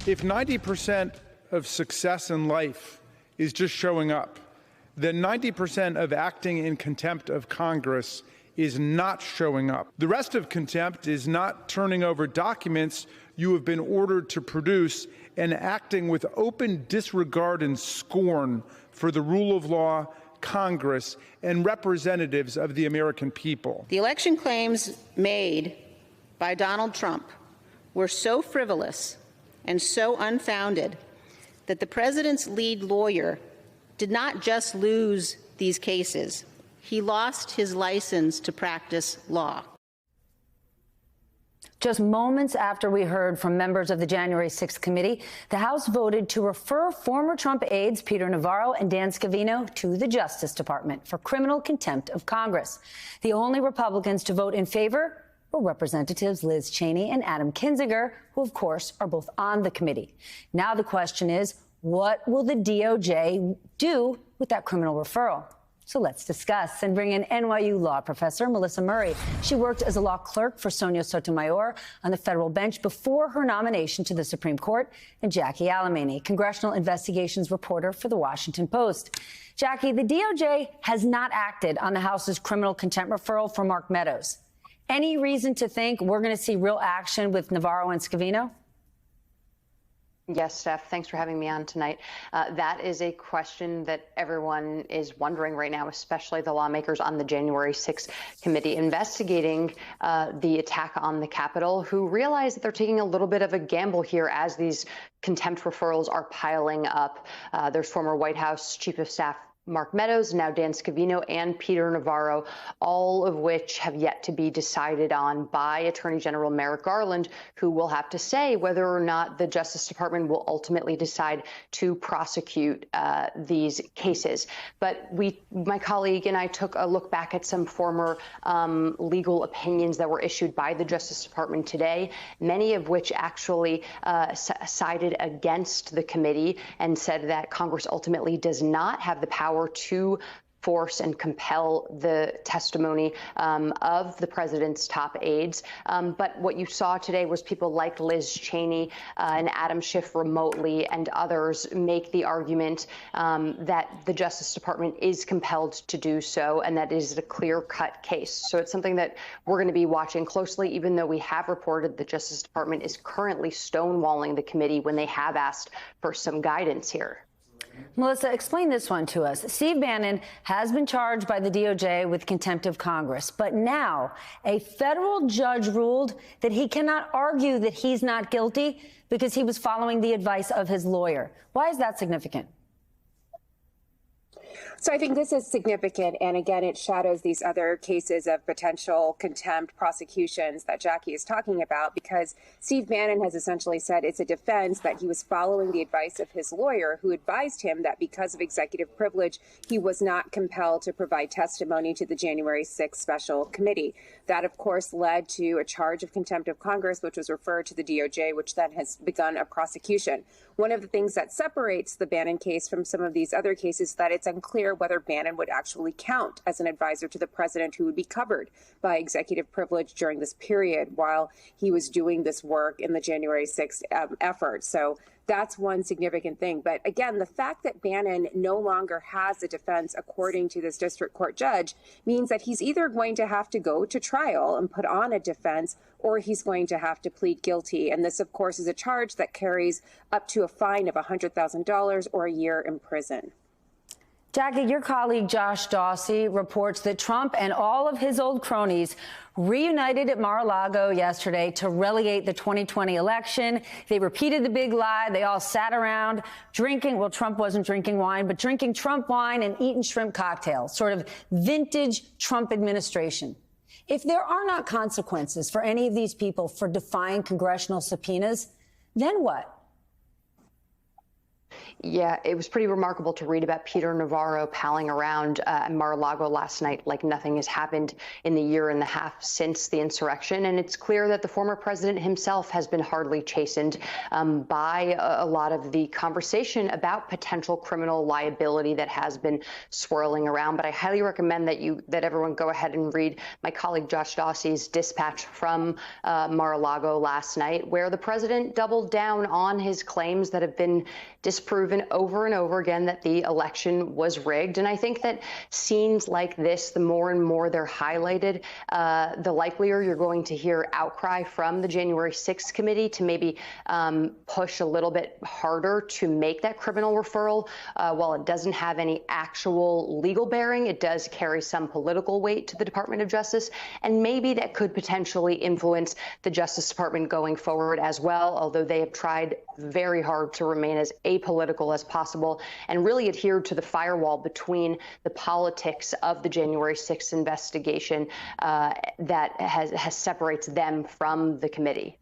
If 90% of success in life is just showing up, then 90% of acting in contempt of Congress is not showing up. The rest of contempt is not turning over documents you have been ordered to produce and acting with open disregard and scorn for the rule of law, Congress, and representatives of the American people. The election claims made by Donald Trump were so frivolous and so unfounded that the president's lead lawyer did not just lose these cases, he lost his license to practice law. Just moments after we heard from members of the January 6th committee, the House voted to refer former Trump aides Peter Navarro and Dan Scavino to the Justice Department for criminal contempt of Congress. The only Republicans to vote in favor were Representatives Liz Cheney and Adam Kinzinger, who, of course, are both on the committee. Now the question is, what will the DOJ do with that criminal referral? So let's discuss and bring in NYU law professor Melissa Murray. She worked as a law clerk for Sonia Sotomayor on the federal bench before her nomination to the Supreme Court, and Jackie Alemany, congressional investigations reporter for The Washington Post. Jackie, the DOJ has not acted on the House's criminal contempt referral for Mark Meadows. Any reason to think we're going to see real action with Navarro and Scavino? Yes, Steph, thanks for having me on tonight. That is a question that everyone is wondering right now, especially the lawmakers on the January 6th committee investigating the attack on the Capitol, who realize that they're taking a little bit of a gamble here as these contempt referrals are piling up. There's former White House Chief of Staff Mark Meadows, now Dan Scavino, and Peter Navarro, all of which have yet to be decided on by Attorney General Merrick Garland, who will have to say whether or not the Justice Department will ultimately decide to prosecute these cases. But my colleague and I took a look back at some former legal opinions that were issued by the Justice Department today, many of which actually sided against the committee and said that Congress ultimately does not have the power to force and compel the testimony of the president's top aides. But what you saw today was people like Liz Cheney and Adam Schiff remotely and others make the argument that the Justice Department is compelled to do so, and that is a clear-cut case. So it's something that we're going to be watching closely, even though we have reported the Justice Department is currently stonewalling the committee when they have asked for some guidance here. Melissa, explain this one to us. Steve Bannon has been charged by the DOJ with contempt of Congress, but now a federal judge ruled that he cannot argue that he's not guilty because he was following the advice of his lawyer. Why is that significant? So I think this is significant. And again, it shadows these other cases of potential contempt prosecutions that Jackie is talking about, because Steve Bannon has essentially said it's a defense that he was following the advice of his lawyer, who advised him that because of executive privilege, he was not compelled to provide testimony to the January 6th special committee. That, of course, led to a charge of contempt of Congress, which was referred to the DOJ, which then has begun a prosecution. One of the things that separates the Bannon case from some of these other cases is that it's unclear whether Bannon would actually count as an advisor to the president who would be covered by executive privilege during this period while he was doing this work in the January 6th effort. So that's one significant thing. But again, the fact that Bannon no longer has a defense, according to this district court judge, means that he's either going to have to go to trial and put on a defense, or he's going to have to plead guilty. And this, of course, is a charge that carries up to a fine of $100,000 or a year in prison. Jackie, your colleague Josh Dawsey reports that Trump and all of his old cronies reunited at Mar-a-Lago yesterday to relegate the 2020 election. They repeated the big lie. They all sat around drinking. Well, Trump wasn't drinking wine, but drinking Trump wine and eating shrimp cocktails, sort of vintage Trump administration. If there are not consequences for any of these people for defying congressional subpoenas, then what? Yeah, it was pretty remarkable to read about Peter Navarro palling around Mar-a-Lago last night like nothing has happened in the year and a half since the insurrection. And it's clear that the former president himself has been hardly chastened by a lot of the conversation about potential criminal liability that has been swirling around. But I highly recommend that everyone go ahead and read my colleague Josh Dossey's dispatch from Mar-a-Lago last night, where the president doubled down on his claims that have been disproven over and over again that the election was rigged. And I think that scenes like this, the more and more they're highlighted, the likelier you're going to hear outcry from the January 6th committee to maybe push a little bit harder to make that criminal referral. While it doesn't have any actual legal bearing, it does carry some political weight to the Department of Justice. And maybe that could potentially influence the Justice Department going forward as well, although they have tried very hard to remain as apolitical as possible and really adhere to the firewall between the politics of the January 6th investigation that has separates them from the committee.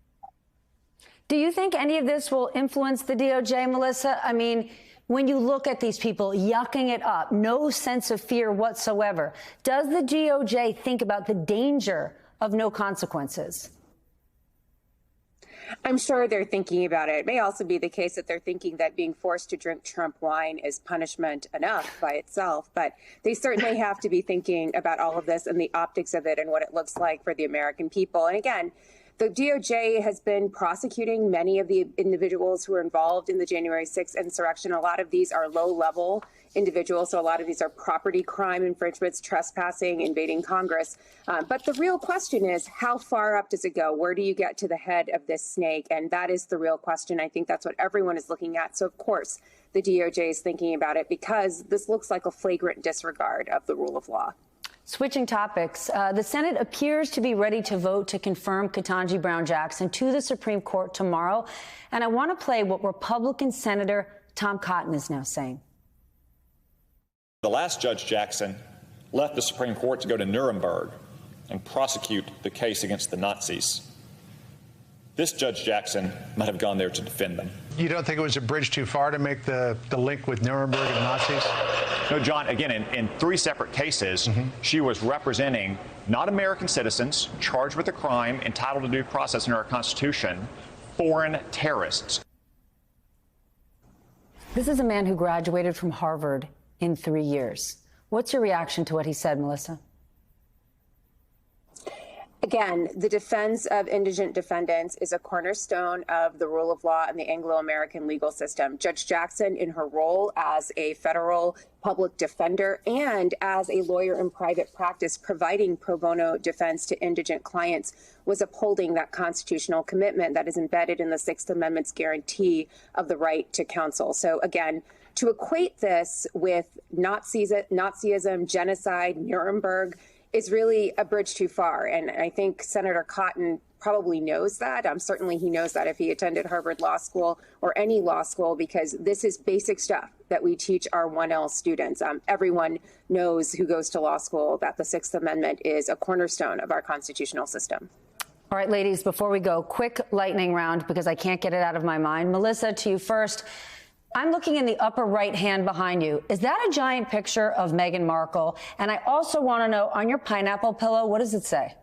Do you think any of this will influence the DOJ, Melissa? I mean, when you look at these people yucking it up, no sense of fear whatsoever, does the DOJ think about the danger of no consequences? I'm sure they're thinking about it. It may also be the case that they're thinking that being forced to drink Trump wine is punishment enough by itself. But they certainly have to be thinking about all of this and the optics of it and what it looks like for the American people. And again, the DOJ has been prosecuting many of the individuals who were involved in the January 6th insurrection. A lot of these are low-level individuals, so a lot of these are property crime infringements, trespassing, invading Congress. But the real question is, how far up does it go? Where do you get to the head of this snake? And that is the real question. I think that's what everyone is looking at. So, of course, the DOJ is thinking about it because this looks like a flagrant disregard of the rule of law. Switching topics, the Senate appears to be ready to vote to confirm Ketanji Brown Jackson to the Supreme Court tomorrow. And I want to play what Republican Senator Tom Cotton is now saying. The last Judge Jackson left the Supreme Court to go to Nuremberg and prosecute the case against the Nazis. This Judge Jackson might have gone there to defend them. You don't think it was a bridge too far to make the link with Nuremberg and Nazis? No, John, again, in three separate cases, she was representing not American citizens charged with a crime entitled to due process under our Constitution, foreign terrorists. This is a man who graduated from Harvard in 3 years. What's your reaction to what he said, Melissa? Again, the defense of indigent defendants is a cornerstone of the rule of law in the Anglo-American legal system. Judge Jackson, in her role as a federal public defender and as a lawyer in private practice providing pro bono defense to indigent clients, was upholding that constitutional commitment that is embedded in the Sixth Amendment's guarantee of the right to counsel. So again, to equate this with Nazism, genocide, Nuremberg, is really a bridge too far. And I think Senator Cotton probably knows that. Certainly he knows that if he attended Harvard Law School or any law school, because this is basic stuff that we teach our 1L students. Everyone knows who goes to law school that the Sixth Amendment is a cornerstone of our constitutional system. All right, ladies, before we go, quick lightning round because I can't get it out of my mind. Melissa, to you first. I'm looking in the upper right hand behind you. Is that a giant picture of Meghan Markle? And I also want to know, on your pineapple pillow, what does it say?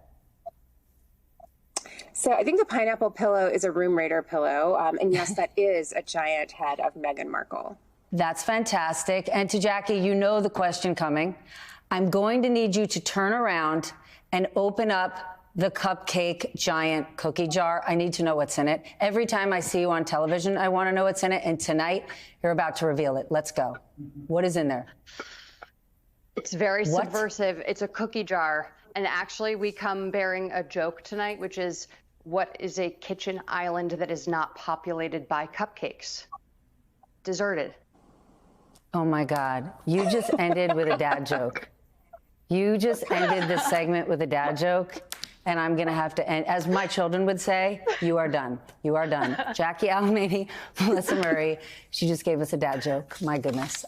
So I think the pineapple pillow is a room raider pillow. And yes, that is a giant head of Meghan Markle. That's fantastic. And to Jackie, you know the question coming. I'm going to need you to turn around and open up the cupcake giant cookie jar. I need to know what's in it. Every time I see you on television, I want to know what's in it. And tonight, you're about to reveal it. Let's go. What is in there? It's very subversive. It's a cookie jar. And actually, we come bearing a joke tonight, which is, what is a kitchen island that is not populated by cupcakes? Deserted. Oh, my God. You just ended with a dad joke. You just ended this segment with a dad joke. And I'm going to have to end, as my children would say, you are done. You are done. Jackie Alamany, Melissa Murray, she just gave us a dad joke. My goodness.